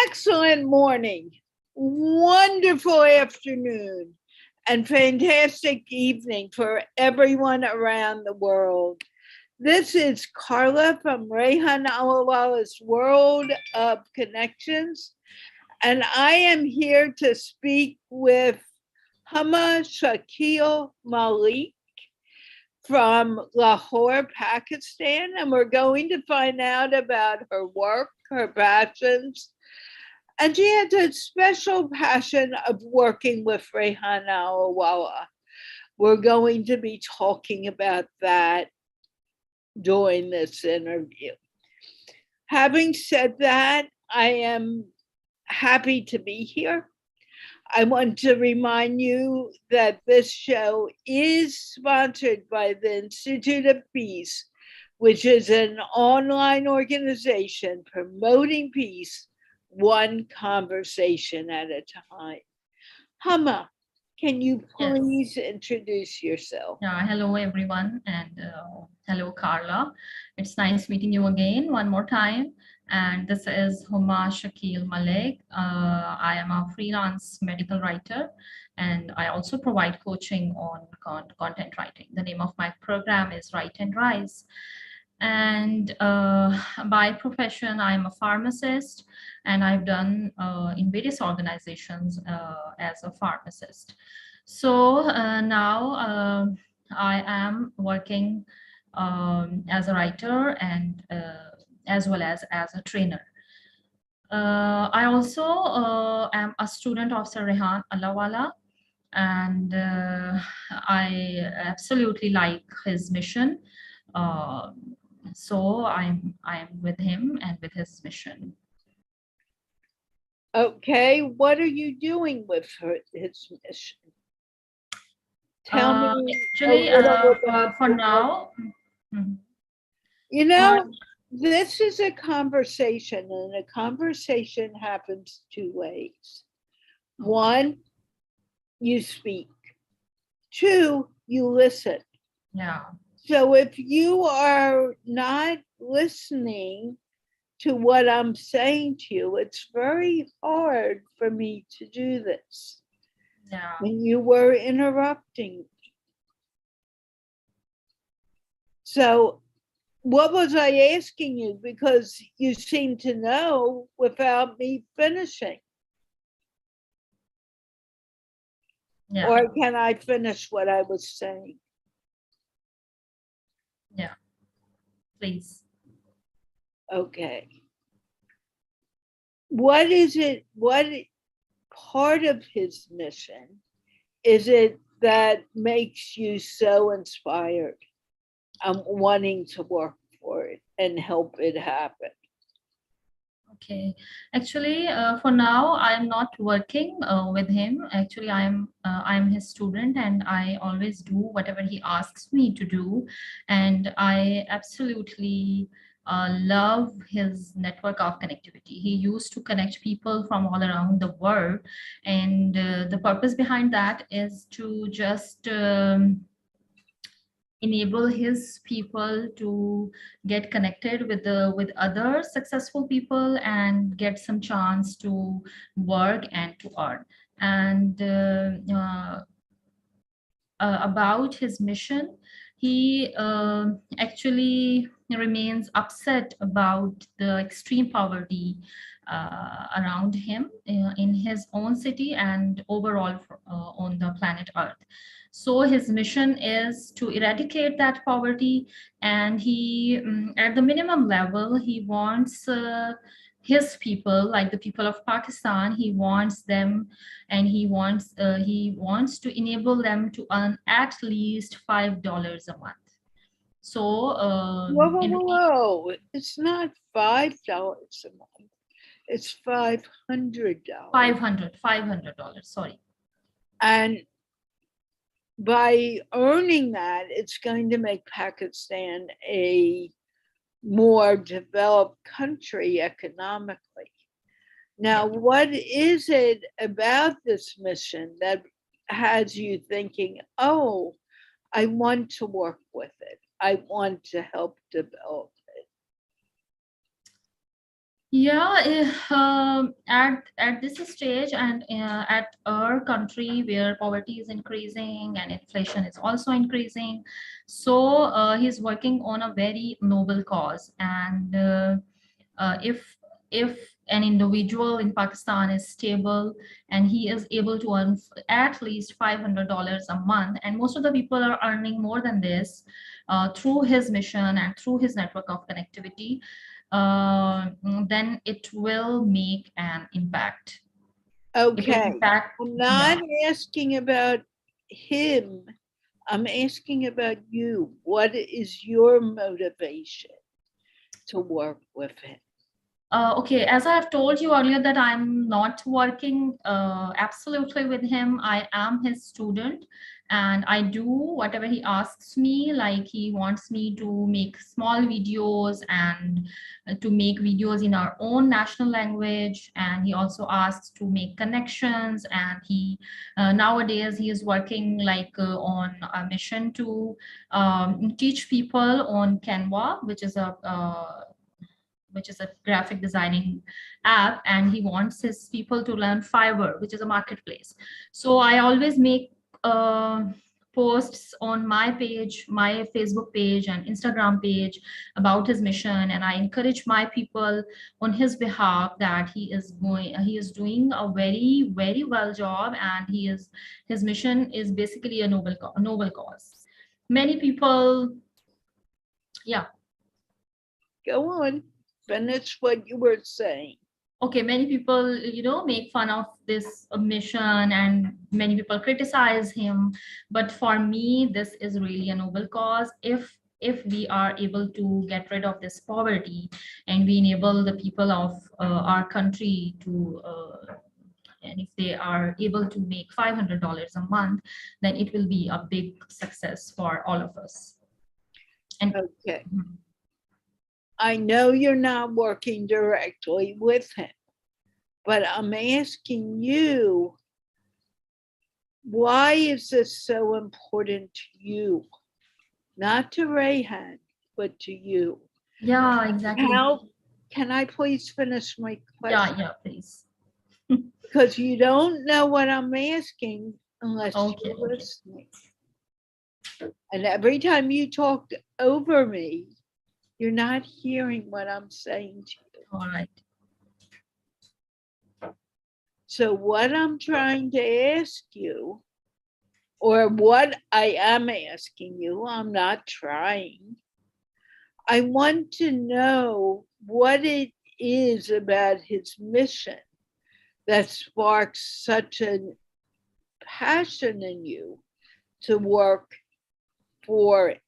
Excellent morning, wonderful afternoon, and fantastic evening for everyone around the world. This is Carla from Rehan Allahwala's World of Connections, and I am here to speak with Humma Shakeel Malik from Lahore, Pakistan, and we're going to find out about her work, her passions, and she has a special passion of working with Rehan Allahwala. We're going to be talking about that during this interview. Having said that, I am happy to be here. I want to remind you that this show is sponsored by the Institute of Peace, which is an online organization promoting peace one conversation at a time. Humma, can you please introduce yourself? Hello, everyone, and hello, Carla. It's nice meeting you again one more time. And this is Humma Shakeel Malik. I am a freelance medical writer, and I also provide coaching on content writing. The name of my program is Write and Rise. And by profession, I'm a pharmacist, and I've done in various organizations as a pharmacist. So now I am working as a writer and as well as a trainer. I also am a student of Sir Rehan, Allahwala, and I absolutely like his mission. So I'm with him and with his mission. Okay, what are you doing with his mission? Tell me. Actually, for now, you know, this is a conversation, and a conversation happens two ways. One, you speak. Two, you listen. Yeah. So if you are not listening to what I'm saying to you, it's very hard for me to do this. Yeah. When you were interrupting. So what was I asking you? Because you seem to know without me finishing. Yeah. Or can I finish what I was saying? Yeah, please. Okay. What is it? What part of his mission is it that makes you so inspired? I'm wanting to work for it and help it happen. Okay, actually, for now, I'm not working with him. Actually, I'm his student, and I always do whatever he asks me to do, and I absolutely love his network of connectivity. He used to connect people from all around the world, and the purpose behind that is to just enable his people to get connected with other successful people and get some chance to work and to earn. And about his mission, he actually remains upset about the extreme poverty around him in his own city and overall on the planet Earth. So his mission is to eradicate that poverty, and he, at the minimum level, he wants his people, like the people of Pakistan, he wants them, and he wants to enable them to earn at least $5 a month. So whoa, it's not $5 a month, it's $500. $500, sorry. And by earning that, it's going to make Pakistan a more developed country economically. Now, what is it about this mission that has you thinking, oh, I want to work with it, I want to help develop it? Yeah, at this stage and at our country where poverty is increasing and inflation is also increasing, so he's working on a very noble cause. And if an individual in Pakistan is stable and he is able to earn at least $500 a month, and most of the people are earning more than this through his mission and through his network of connectivity, then it will make an impact. It will Okay. impact, I'm yeah. not asking about him. I'm asking about you. What is your motivation to work with him? Okay, as I have told you earlier that I'm not working absolutely with him. I am his student and I do whatever he asks me. Like he wants me to make small videos and to make videos in our own national language. And he also asks to make connections. And he nowadays he is working like on a mission to teach people on Canva, which is a graphic designing app, and he wants his people to learn Fiverr, which is a marketplace. So I always make uh, posts on my page, my Facebook page and Instagram page about his mission, and I encourage my people on his behalf that he is doing a very very well job, and his mission is basically a noble cause. Many people, yeah. Go on, finish what you were saying. Okay, many people, make fun of this mission and many people criticize him. But for me, this is really a noble cause. If we are able to get rid of this poverty and we enable the people of our country to and if they are able to make $500 a month, then it will be a big success for all of us. And Okay. I know you're not working directly with him, but I'm asking you, why is this so important to you? Not to Rehan, but to you. yeah, exactly. How can I please finish my question? Yeah, please. Because you don't know what I'm asking unless Okay, you're listening. And every time you talk over me, you're not hearing what I'm saying to you. all right. So, what I'm trying to ask you, or what I am asking you, I'm not trying. I want to know what it is about his mission that sparks such a passion in you to work for it,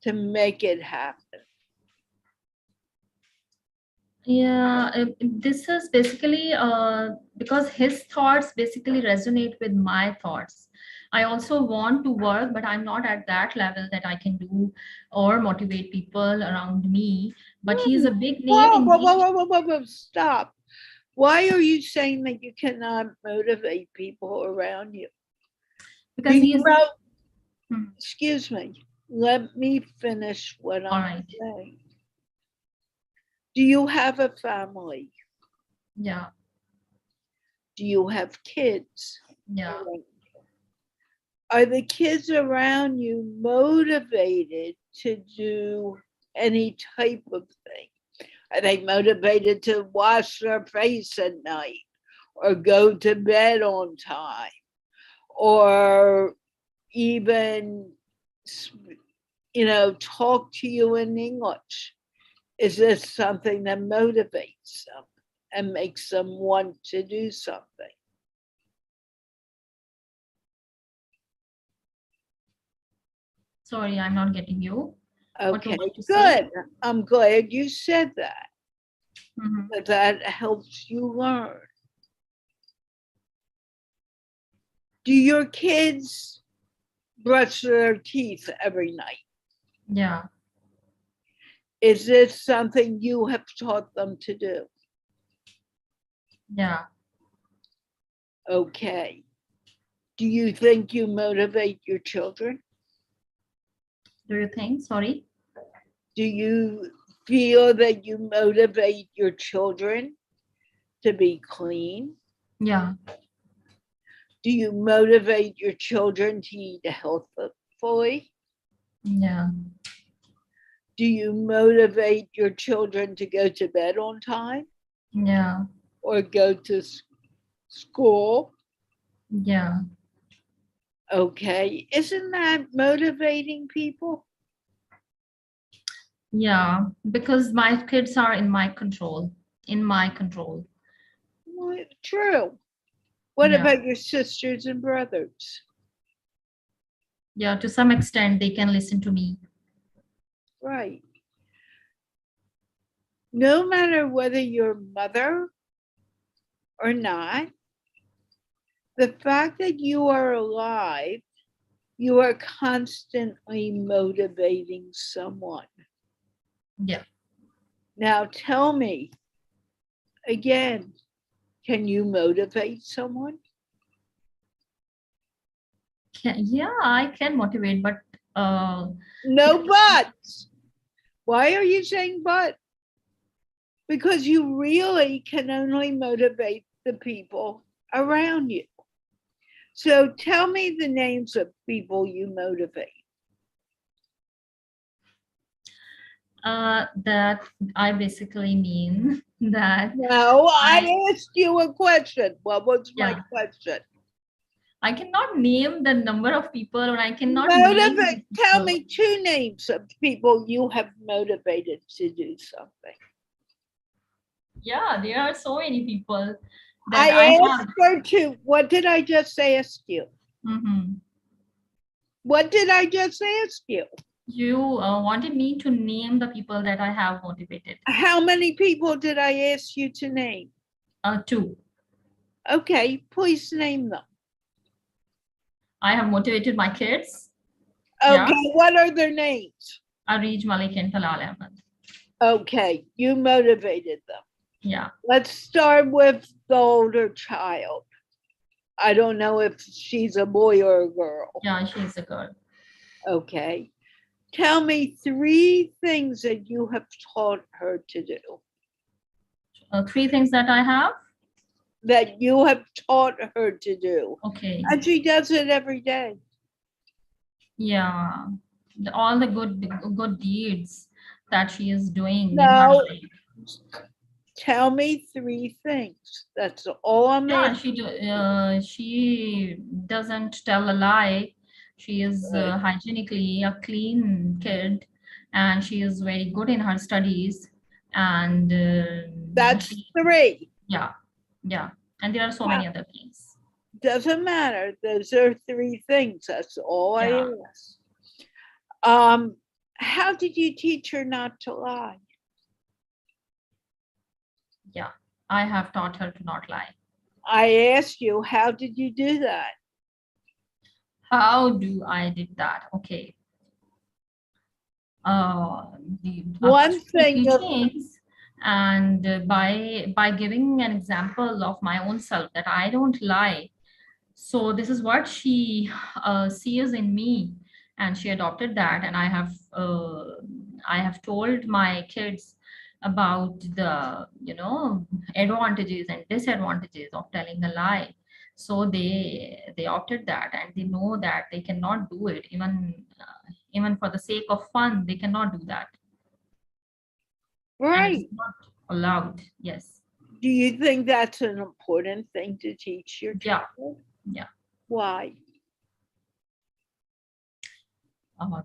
to make it happen. Yeah, this is basically because his thoughts basically resonate with my thoughts. I also want to work, but I'm not at that level that I can do or motivate people around me. But he's a big name Whoa, in whoa, whoa, the, whoa, whoa, whoa, whoa, stop. Why are you saying that you cannot motivate people around you? because he is. Excuse me, let me finish what All I'm right. saying. Do you have a family? Yeah. Do you have kids? Yeah. Are the kids around you motivated to do any type of thing? Are they motivated to wash their face at night or go to bed on time or even, talk to you in English? Is this something that motivates them and makes them want to do something? Sorry, I'm not getting you. Okay, to good. say? I'm glad you said that. Mhm. That helps you learn. Do your kids brush their teeth every night? Yeah. Is this something you have taught them to do? Yeah. Okay. Do you think you motivate your children? Do you think? Sorry. Do you feel that you motivate your children to be clean? Yeah. Do you motivate your children to eat healthfully? Yeah. Do you motivate your children to go to bed on time Yeah. or go to school? Yeah. Okay. Isn't that motivating people? Yeah. Because my kids are in my control. In my control. Well, true. What Yeah. about your sisters and brothers? Yeah. To some extent, they can listen to me. Right. No matter whether you're mother or not, the fact that you are alive, you are constantly motivating someone. Yeah. Now tell me again, can you motivate someone? Yeah, I can motivate, but No buts. Why are you saying but? Because you really can only motivate the people around you. So tell me the names of people you motivate. that I basically mean that No, I, I asked you a question. What was my yeah, question? I cannot name the number of people, or I cannot name the Motivate. Tell people. me two names of people you have motivated to do something. Yeah, there are so many people that I I have. asked her to. What did I just ask you? Mhm. What did I just ask you? You wanted me to name the people that I have motivated. How many people did I ask you to name? Two. Okay, please name them. I have motivated my kids. Okay, Yeah, what are their names? Arij Malik and Talal Ahmed. Okay, you motivated them. Yeah. Let's start with the older child. I don't know if she's a boy or a girl. Yeah, she's a girl. Okay. Tell me three things that you have taught her to do. Three things that I have. That you have taught her to do. Okay. And she does it every day. Yeah. All the good deeds that she is doing in her No, life. tell me three things. That's all I'm Yeah, asking. she doesn't tell a lie. She is Right. hygienically a clean kid, and she is very good in her studies. And That's she, three. yeah, yeah. And there are so Well, many other things. doesn't matter. Those are three things. That's all I Yeah, ask. How did you teach her not to lie? yeah. I have taught her to not lie. I asked you, how did you do that? How do I did that? Okay. One First the thing of teachings, and by giving an example of my own self that I don't lie. So this is what she sees in me, and she adopted that. And I have told my kids about the advantages and disadvantages of telling a lie. So they opted that, and they know that they cannot do it even for the sake of fun. They cannot do that, and it's right. not allowed. Yes. Do you think that's an important thing to teach your Yeah. child? Yeah. Why?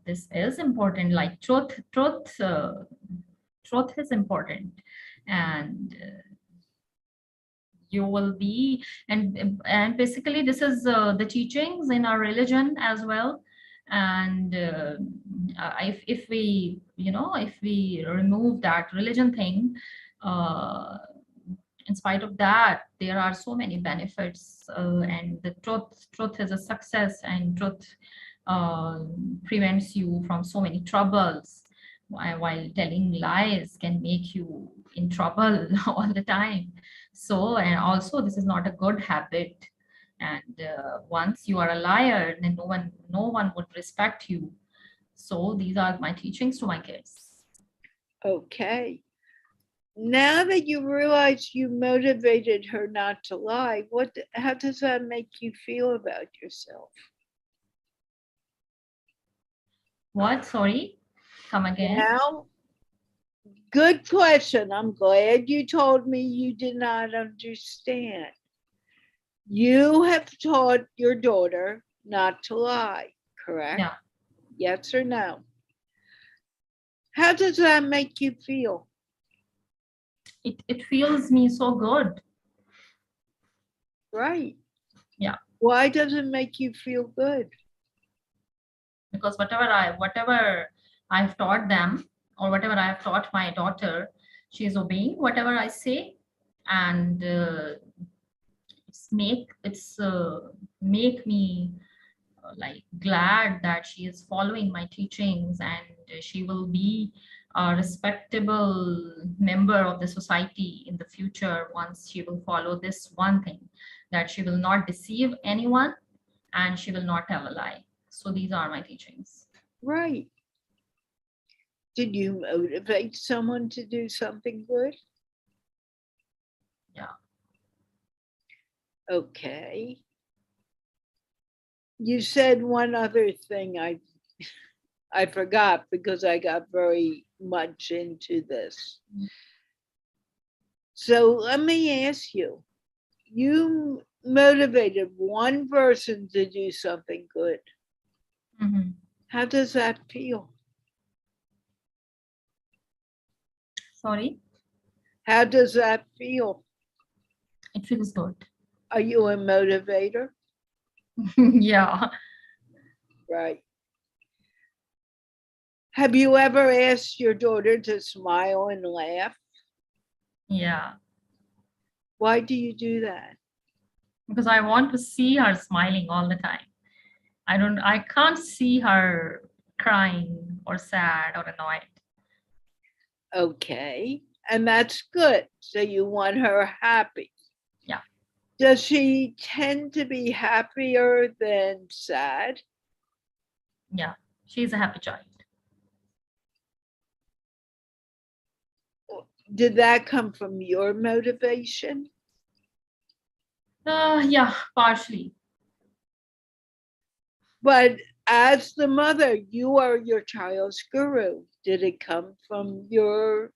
This is important. Like truth is important, and you will be and basically this is the teachings in our religion as well. And if we if we remove that religion thing, uh, in spite of that, there are so many benefits, and the truth is a success, and truth uh, prevents you from so many troubles, while telling lies can make you in trouble all the time. So, and also this is not a good habit. And once you are a liar, then no one would respect you. So these are my teachings to my kids. Okay. Now that you realize you motivated her not to lie, how does that make you feel about yourself? What? Sorry, come again. Now, good question. I'm glad you told me you did not understand. You have taught your daughter not to lie, correct? Yeah, Yes or no? How does that make you feel? it feels me so good. Right. Yeah, Why does it make you feel good? because whatever I've taught them, or whatever I have taught my daughter, she is obeying whatever I say, and make me like glad that she is following my teachings, and she will be a respectable member of the society in the future once she will follow this one thing, that she will not deceive anyone and she will not tell a lie. So these are my teachings. Right. Did you motivate someone to do something good? Yeah. Okay. You said one other thing I forgot because I got very much into this. So let me ask you. You motivated one person to do something good. Mm-hmm. How does that feel? Sorry, How does that feel? it feels good. Are you a motivator? Yeah. Right. Have you ever asked your daughter to smile and laugh? Yeah, Why do you do that? because I want to see her smiling all the time. I can't see her crying or sad or annoyed. Okay. And that's good. So you want her happy. Yeah. Does she tend to be happier than sad? Yeah, she's a happy child. Did that come from your motivation? Yeah, partially. But as the mother, you are your child's guru. Did it come from your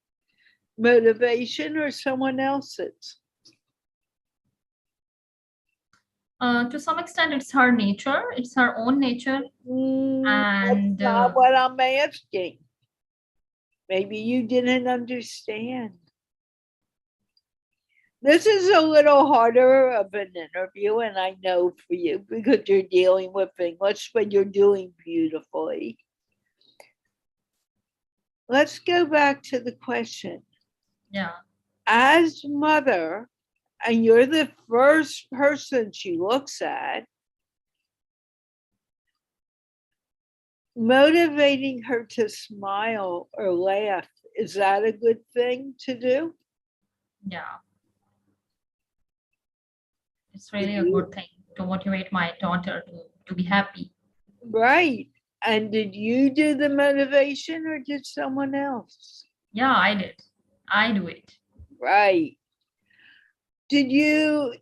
motivation or someone else's? To some extent, it's her nature. It's her own nature, That's and not what I'm asking. Maybe you didn't understand. This is a little harder of an interview, and I know for you because you're dealing with English, but you're doing beautifully. Let's go back to the question. yeah. As mother, and you're the first person she looks at, motivating her to smile or laugh, is that a good thing to do? Yeah, it's really a good thing to motivate my daughter to be happy. Right. And did you do the motivation or did someone else? Yeah, I did. I do it. Right. Do you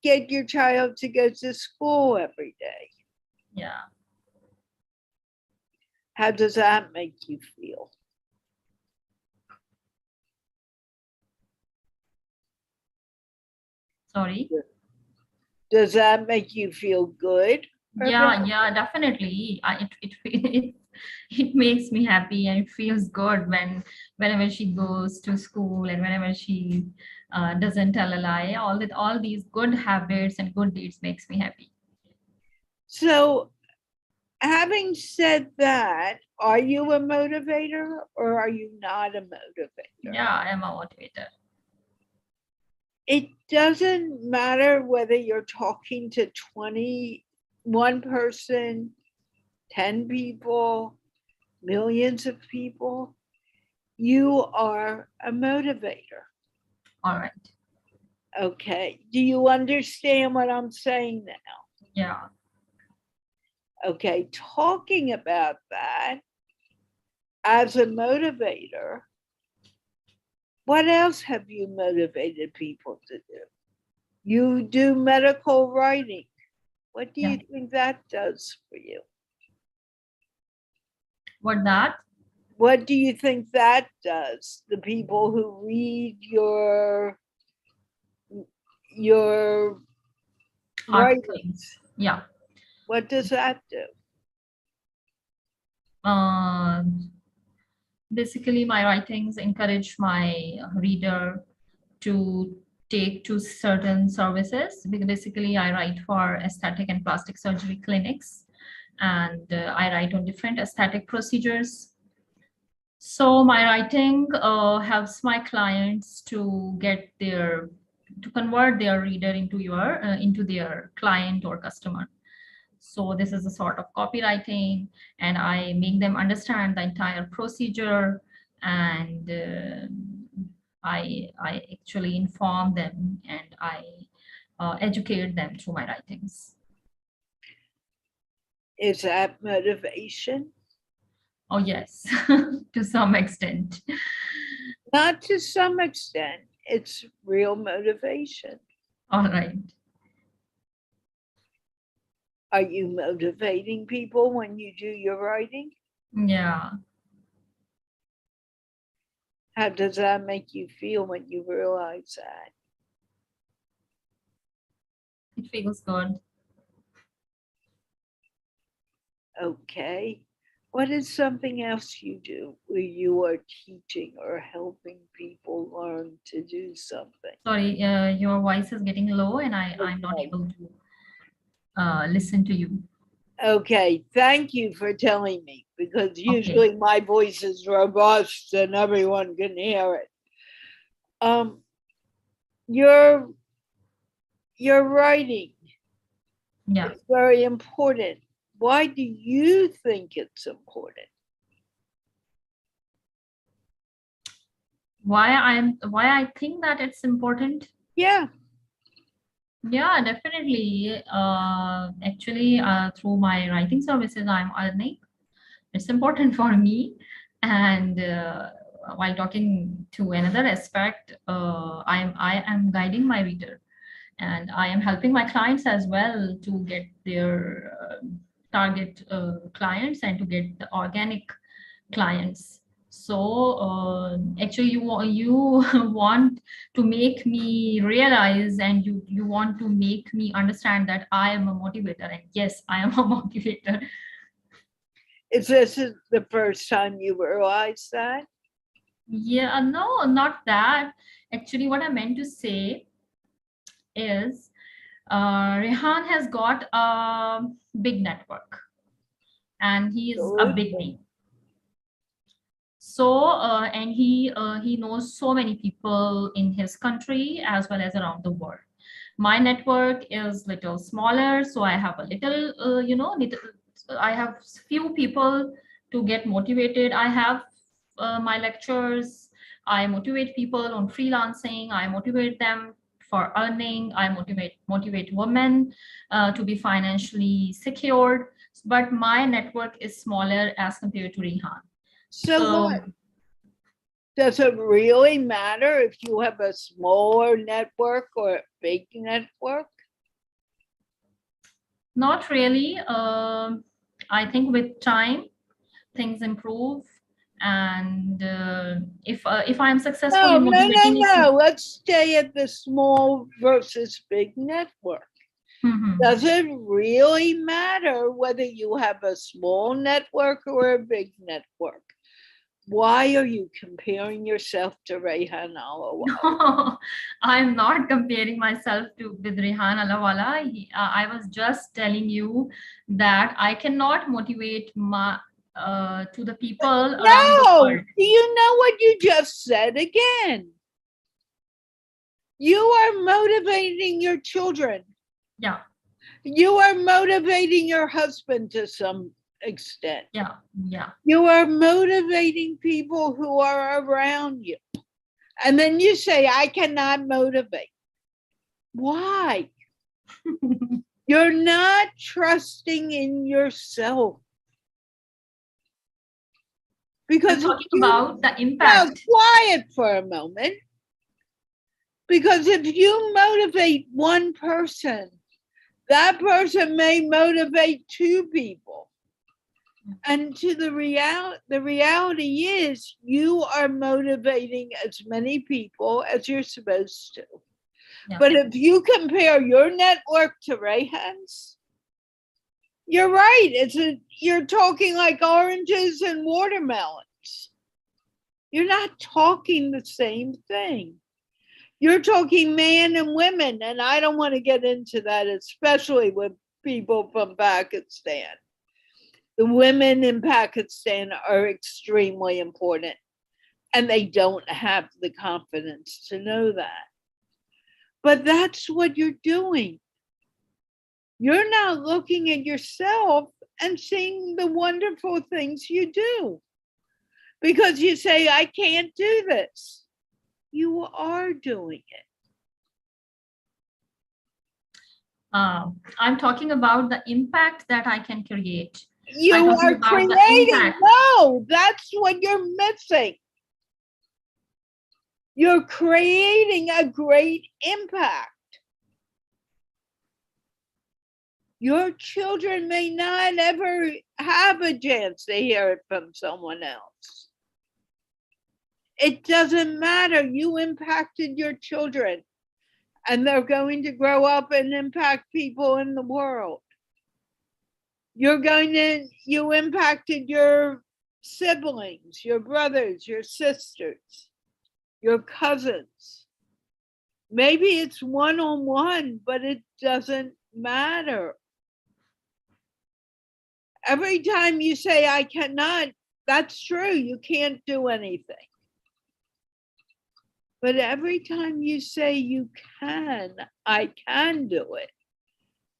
get your child to go to school every day? Yeah. How does that make you feel? Sorry. Does that make you feel good? Yeah, yeah, definitely. It makes me happy, and it feels good whenever she goes to school, and whenever she doesn't tell a lie. All these good habits and good deeds makes me happy. So, having said that, are you a motivator or are you not a motivator? Yeah, I am a motivator. It doesn't matter whether you're talking to 21 person, 10 people, millions of people. You are a motivator. All right. Okay. Do you understand what I'm saying now? Yeah. Okay. Talking about that, as a motivator, what else have you motivated people to do? You do medical writing. What do Yeah. you think that does for you? What that? What do you think that does? The people who read your writings, Articles. Yeah. what does that do? Uh, Basically, my writings encourage my reader to take to certain services. Because basically, I write for aesthetic and plastic surgery clinics, and I write on different aesthetic procedures. So my writing helps my clients to convert their reader into their client or customer. So this is a sort of copywriting, and I make them understand the entire procedure, and I actually inform them, and I educate them through my writings. Is that motivation? Oh yes, to some extent. Not to some extent, it's real motivation. All right. Are you motivating people when you do your writing? Yeah, How does that make you feel when you realize that? it feels good. Okay. What is something else you do where you are teaching or helping people learn to do something? Sorry, your voice is getting low, and I'm not Okay. able to listen to you. Okay, thank you for telling me because Okay. usually my voice is robust and everyone can hear it. Um, your writing Yeah. is very important. Why do you think it's important? Why I think that it's important? Yeah. Yeah, definitely. Actually, through my writing services, I'm earning. It's important for me. And while talking to another aspect, I am guiding my reader, and I am helping my clients as well to get their target clients and to get the organic clients. So actually, you want to make me realize, and you want to make me understand that I am a motivator, and yes, I am a motivator. Is this the first time you realized that? Yeah, no, not that. Actually, what I meant to say is Rehan has got a big network, and he is a big Absolutely. name. So and he knows so many people in his country as well as around the world. My network is little smaller, so I have a little I have few people to get motivated. I have my lectures. I motivate people on freelancing. I motivate them for earning. I motivate women to be financially secured, but my network is smaller as compared to Rehan. So So what? Does it really matter if you have a smaller network or a big network? not really. I think with time things improve, and if I'm successful No, in no, no, motivating no. Let's stay at the small versus big network. Mhm. Does it really matter whether you have a small network or a big network? Why are you comparing yourself to Rehan Allahwala? No, I'm not comparing myself to with Rehan Allahwala. I was just telling you that I cannot motivate my to the people around the No, world. do you know what you just said again? You are motivating your children. Yeah, You are motivating your husband to some extent. yeah, yeah. You are motivating people who are around you. And then you say, I cannot motivate. Why? You're not trusting in yourself. Because I'm if talking you, about the now impact. quiet for a moment. Because if you motivate one person, that person may motivate two people. And to the reality is you are motivating as many people as you're supposed to. Yeah. But if you compare your network to Rehan's, you're right. You're talking like oranges and watermelons. You're not talking the same thing. You're talking man and women, and I don't want to get into that, especially with people from Pakistan. The women in Pakistan are extremely important, and they don't have the confidence to know that. But that's what you're doing. You're now looking at yourself and seeing the wonderful things you do. Because you say, I can't do this. You are doing it. I'm talking about the impact that I can create. You I'm talking are about the creating. impact. No, that's what you're missing. You're creating a great impact. Your children may not ever have a chance to hear it from someone else. It doesn't matter. You impacted your children, and they're going to grow up and impact people in the world. You impacted your siblings, your brothers, your sisters, your cousins. Maybe it's one-on-one, but it doesn't matter. Every time you say, I cannot, that's true. You can't do anything. But every time you say you can, I can do it,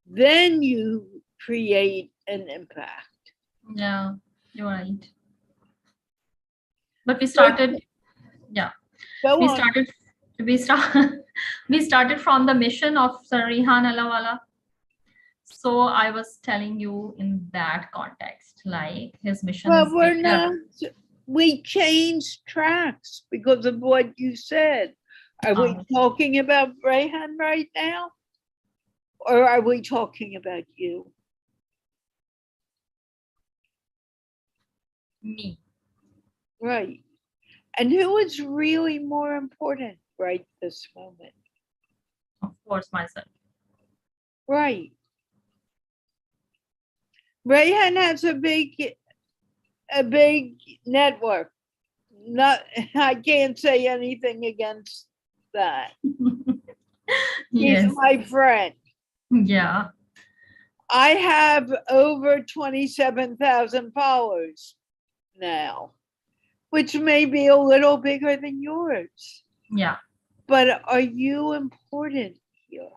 then you create an impact. Yeah, you're right. But we started, yeah. Go We on. started from the mission of Sir Rehan Allahwala. So I was telling you in that context, like his mission Well, is we're bigger. not. We changed tracks because of what you said. Are we talking about Rehan right now? Or are we talking about you? Me. Right. And who is really more important right this moment? Of course, myself. Right. Rehan has a big network. I can't say anything against that. Yes. He's my friend. Yeah. I have over 27,000 followers now, which may be a little bigger than yours. Yeah. But are you important here?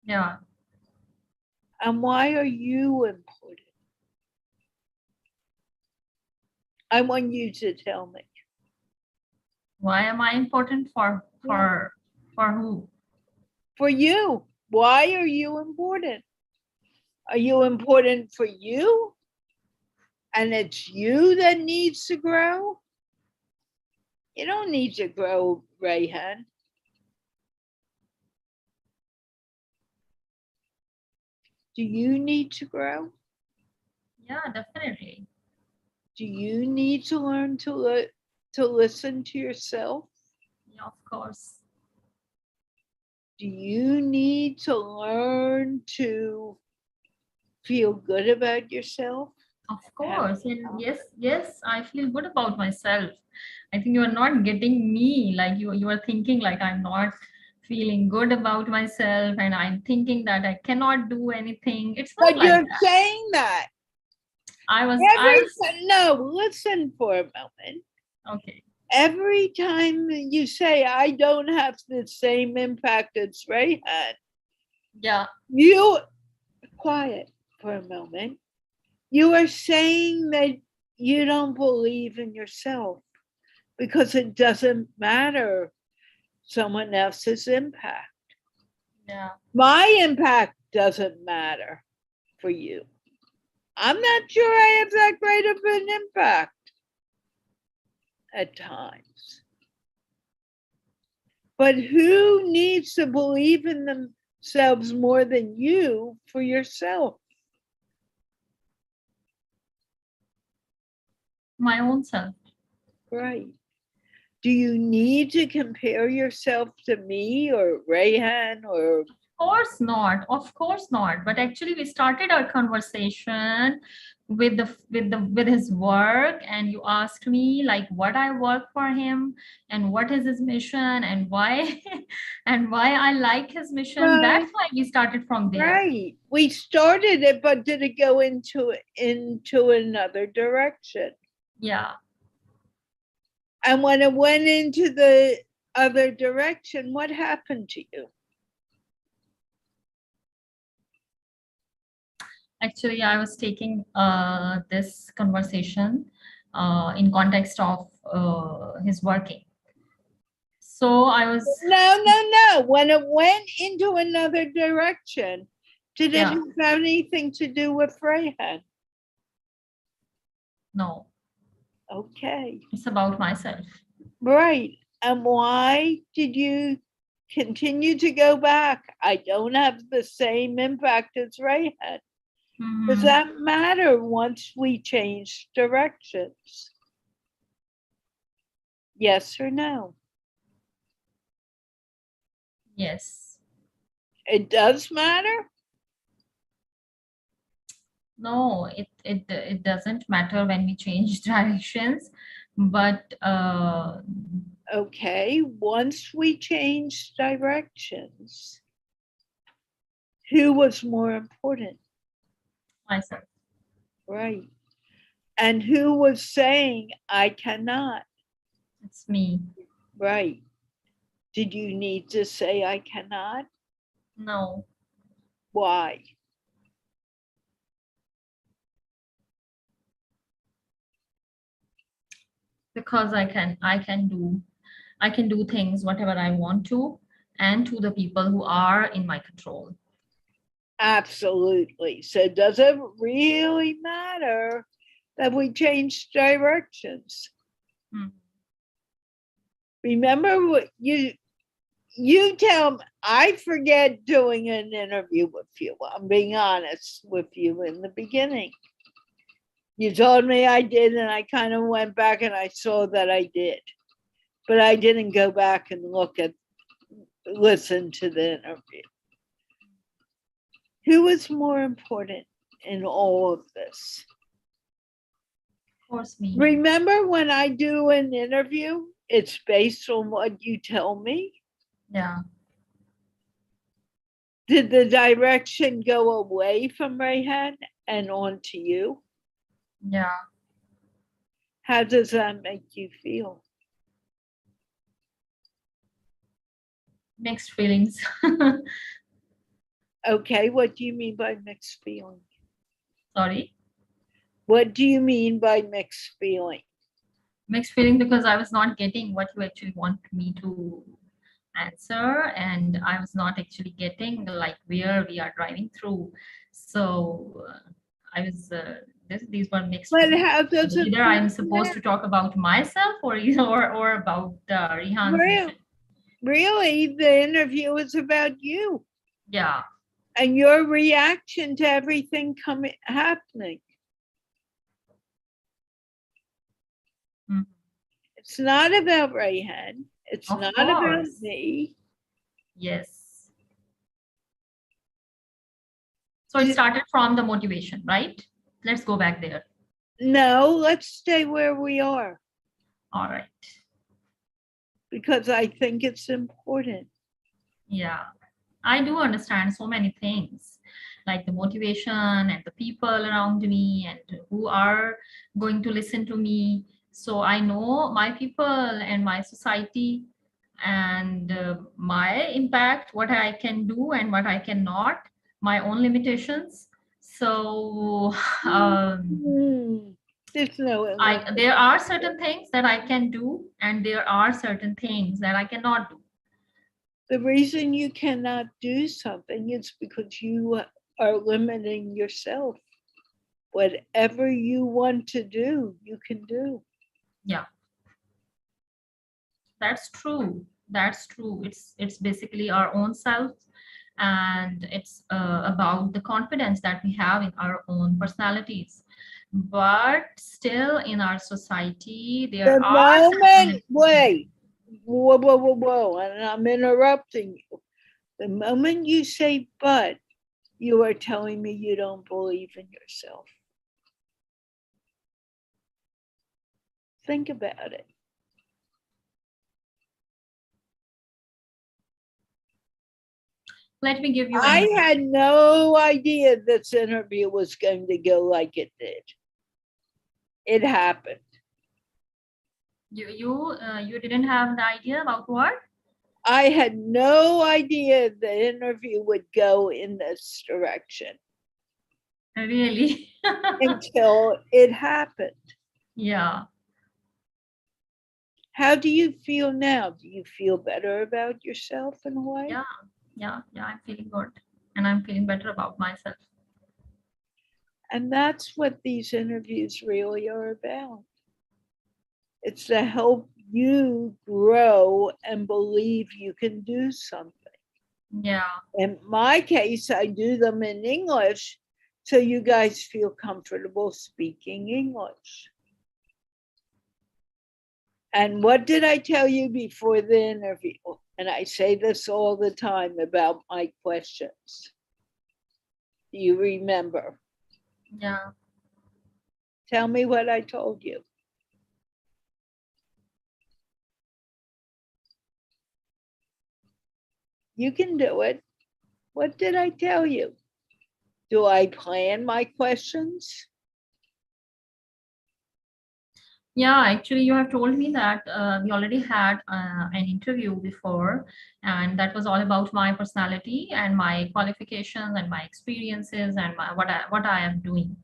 Yeah. And why are you important? I want you to tell me. Why am I important for who? For you. Why are you important? Are you important for you? And it's you that needs to grow? You don't need to grow, Rehan. Do you need to grow? Yeah, definitely. Do you need to learn to listen to yourself? Yeah, of course. Do you need to learn to feel good about yourself? Of course. And yes, I feel good about myself. I think you are not getting me, like you are thinking like I'm not feeling good about myself and I'm thinking that I cannot do anything. It's not But like you're that. saying that. No, listen for a moment. Okay. Every time you say, I don't have the same impact as Rehan, Yeah. you, quiet for a moment, you are saying that you don't believe in yourself because it doesn't matter someone else's impact. Yeah. My impact doesn't matter for you. I'm not sure I have that great of an impact at times. But who needs to believe in themselves more than you for yourself? My own self. Right. Do you need to compare yourself to me or Rehan or? Of course not. Of course not. But actually, we started our conversation with his work, and you asked me like what I work for him and what is his mission and why and why I like his mission. That's why we started from there. Right. We started it, but did it go into another direction? Yeah. And when it went into the other direction, what happened to you? Actually, I was taking this conversation in context of his working. So I was. No. When it went into another direction, did it Yeah. have anything to do with Rehan? No. Okay. It's about myself. Right. And why did you continue to go back? I don't have the same impact as Rehan. Does that matter once we change directions? Yes or no? Yes. It does matter? No, it doesn't matter when we change directions, but Okay, once we change directions, who was more important? myself. Right. And who was saying, I cannot? It's me. Right. Did you need to say, I cannot? No. Why? Because I can do things whatever I want to, and to the people who are in my control. Absolutely. So does it really matter that we change directions? Remember what you tell me, I forget doing an interview with you. I'm being honest with you in the beginning. You told me I did, and I kind of went back and I saw that I did. But I didn't go back and listen to the interview. Who is more important in all of this? Of course, me. Remember when I do an interview, it's based on what you tell me? Yeah. Did the direction go away from Rehan and onto you? Yeah. How does that make you feel? Mixed feelings. Okay, what do you mean by mixed feeling? Sorry. What do you mean by mixed feeling? Mixed feeling because I was not getting what you actually want me to answer, and I was not actually getting like where we are driving through. So I was these were mixed But feelings. how does it Either I'm supposed to talk about myself or about Rehan's mission. Really, the interview is about you. Yeah. And your reaction to everything happening. It's not about Rehan. It's Of not course. about me. Yes. So it started from the motivation, right? Let's go back there. No, let's stay where we are. All right. Because I think it's important. Yeah. I do understand so many things, like the motivation and the people around me and who are going to listen to me. So I know my people and my society and my impact, what I can do and what I cannot, my own limitations. So there are certain things that I can do, and there are certain things that I cannot do. The reason you cannot do something is because you are limiting yourself. whatever you want to do, you can do. Yeah, that's true. That's true. It's basically our own self, and it's about the confidence that we have in our own personalities. But still, in our society, there The are certain. moment, wait, whoa, and I'm interrupting you. The moment you say but, you are telling me you don't believe in yourself. Think about it. Let me give you I an. had no idea this interview was going to go like it did. It happened. You didn't have an idea about what? I had no idea the interview would go in this direction Really? until it happened. Yeah. How do you feel now? Do you feel better about yourself in a way? Yeah, I'm feeling good, and I'm feeling better about myself. And that's what these interviews really are about. It's to help you grow and believe you can do something. Yeah, In my case, I do them in English so you guys feel comfortable speaking English. And what did I tell you before the interview? And I say this all the time about my questions. Do you remember? yeah. Tell me what I told you. You can do it. What did I tell you? Do I plan my questions? Yeah, actually, you have told me that we already had an interview before, and that was all about my personality and my qualifications and my experiences and what I am doing.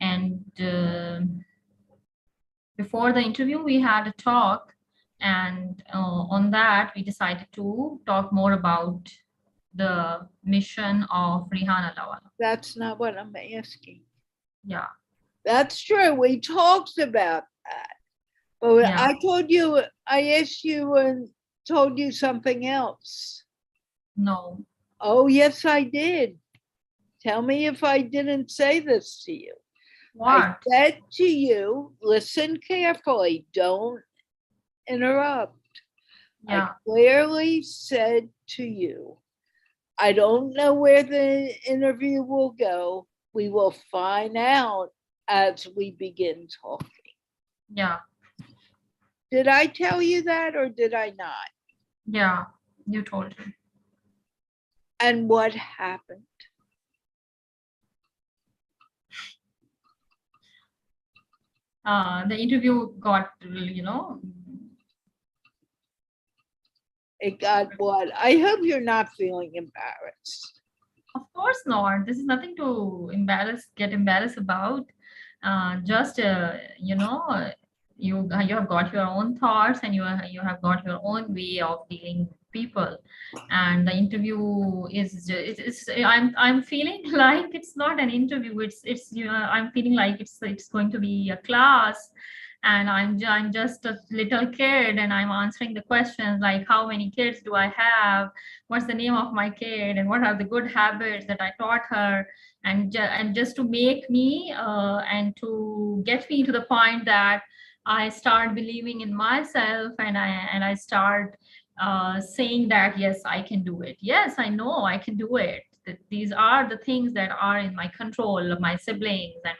And before the interview, we had a talk, and on that, we decided to talk more about the mission of Rehan Allahwala. That's not what I'm asking. Yeah, That's true. We talked about that. But yeah. I told you, I asked you and told you something else. No. Oh, yes, I did. Tell me if I didn't say this to you. I What? said to you, listen carefully, don't interrupt. I Yeah, clearly said to you, I don't know where the interview will go. We will find out as we begin talking. yeah, Did I tell you that or did I not? yeah. You told me. And what happened? The interview got, It got what? I hope you're not feeling embarrassed. of course not. This is nothing to get embarrassed about. Just, you have got your own thoughts, and you have got your own way of dealing with people. And the interview is I'm feeling like it's not an interview. I'm feeling like it's going to be a class, and I'm just a little kid, and I'm answering the questions like, how many kids do I have, what's the name of my kid, and what are the good habits that I taught her, and just to make me and to get me to the point that I start believing in myself, and I start saying that yes, I can do it. Yes, I know I can do it. These are the things that are in my control. My siblings and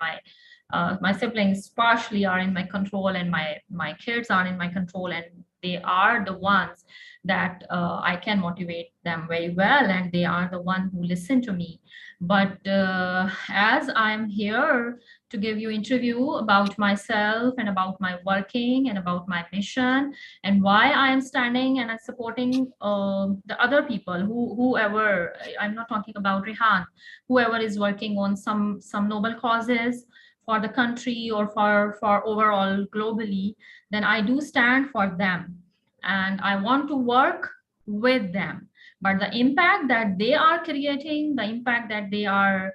my siblings partially are in my control, and my kids are in my control, and they are the ones that I can motivate them very well, and they are the one who listen to me. But as I'm here to give you interview about myself and about my working and about my mission and why I am standing and supporting the other people, whoever, I'm not talking about Rehan, whoever is working on some noble causes for the country or for overall globally, then I do stand for them, and I want to work with them. But the impact that they are creating, the impact that they are,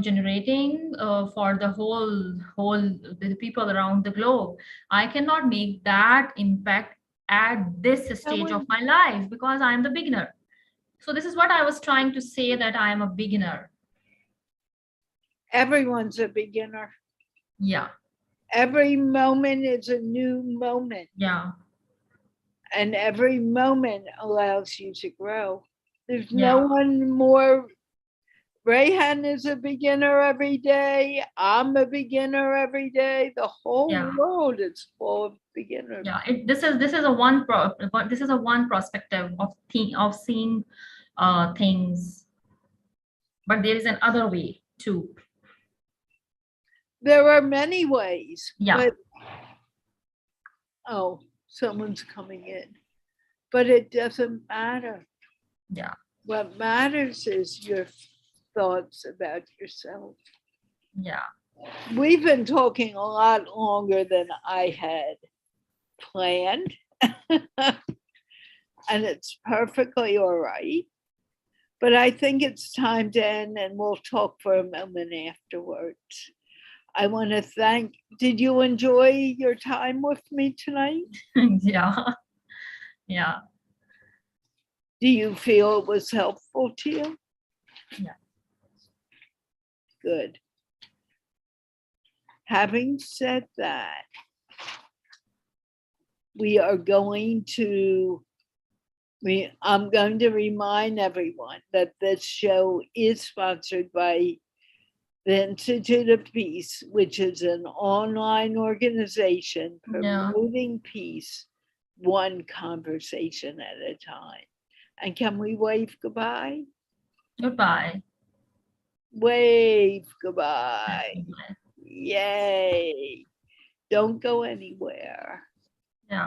generating for the whole the people around the globe, I cannot make that impact at this stage of my life because I am the beginner. So this is what I was trying to say, that I am a beginner. Everyone's a beginner. Yeah. Every moment is a new moment. Yeah. And every moment allows you to grow. There's Yeah. no one more. Rehan is a beginner every day. I'm a beginner every day. The whole Yeah. world is full of beginners. Yeah. This is a one perspective of seeing things, but there is another way too. There are many ways. Yeah. But, oh, someone's coming in. But it doesn't matter. Yeah. What matters is your thoughts about yourself. Yeah. We've been talking a lot longer than I had planned. And it's perfectly all right. But I think it's time to end, and we'll talk for a moment afterwards. I want to thank, did you enjoy your time with me tonight? Yeah. Yeah. Do you feel it was helpful to you? Yeah. Good. Having said that, I'm going to remind everyone that this show is sponsored by the Institute of Peace, which is an online organization promoting peace, one conversation at a time. And can we wave goodbye? Goodbye. Wave goodbye. Yay. Don't go anywhere.